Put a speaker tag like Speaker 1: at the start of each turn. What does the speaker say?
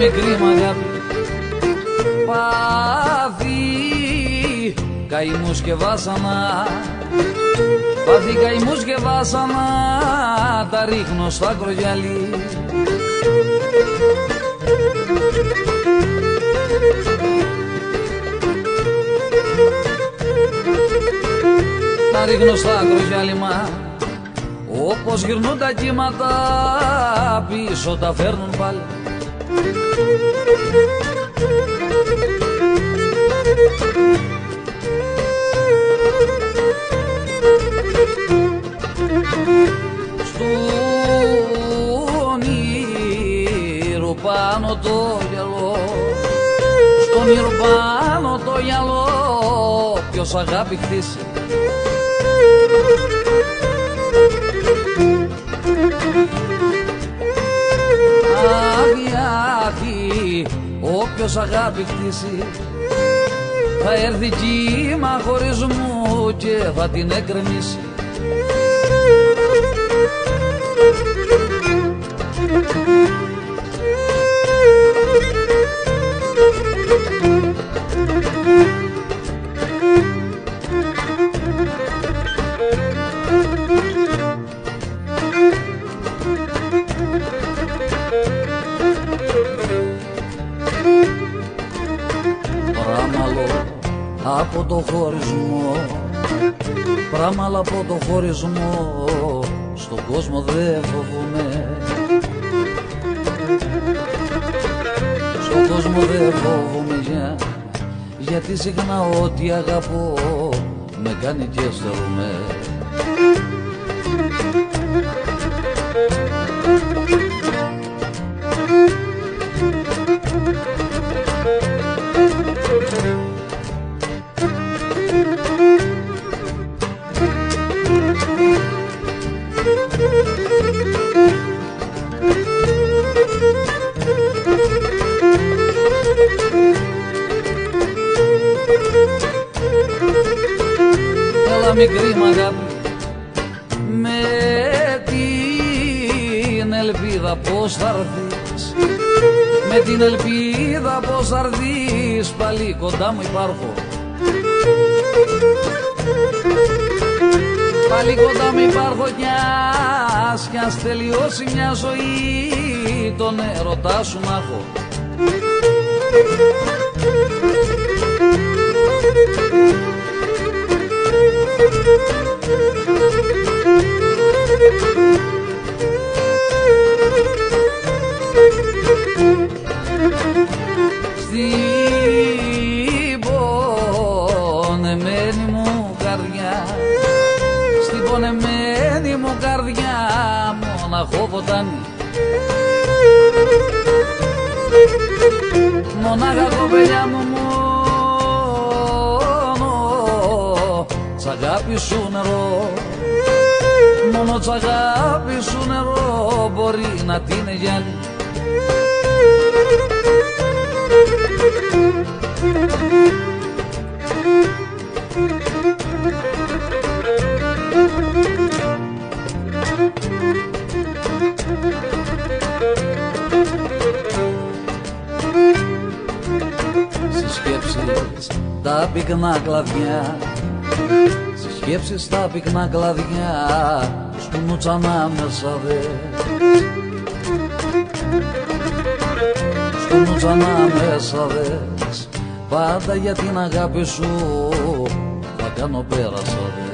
Speaker 1: μικρή μ' αγάπη πάθη καημούς και βάσανα, πάθη καημούς και βάσανα, τα ρίχνω στο ακρογιαλί. Τα ρίχνω στο ακρογιάλιμα, όπως γυρνούν τα κύματα πίσω τα φέρνουν πάλι. Στον ήρου πάνω το γυαλό, στον ήρου πάνω το γυαλό, ποιος αγάπη χτίσει. Άδειάχη, όποιος αγάπη χτίσει, θα έρθει κύμα χωρισμού και θα την εκκρεμίσει. Από το χωρισμό, πραμάλα από το χωρισμό, στον κόσμο δεν φοβούμαι. Στον κόσμο δεν φοβούμαι γιατί συχνά ό,τι αγαπώ με κάνει και στερούμε. Έλα μικρή μ' αγάπη, με την ελπίδα πως θα έρθεις, με την ελπίδα πως θα έρθεις, πάλι κοντά μου υπάρχω. Πάλι κοντά μου υπάρχω κι ας τελειώσει μια ζωή, τον έρωτά σου να έχω. Στην πονεμένη μου καρδιά, στην πονεμένη μου καρδιά, μοναχό ποτάμι, μονάχα κοπελιά μου, μόνο τ' αγάπη σου νερό, μόνο τ' αγάπη σου νερό μπορεί να την γυάλει. Στις σκέψεις τα πυκνά κλαδιά, στις σκέψεις τα πυκνά κλαδιά, στου νου ανάμεσα δες, στου νου ανάμεσα δες, πάντα για την αγάπη σου θα κάνω πέρασα δες.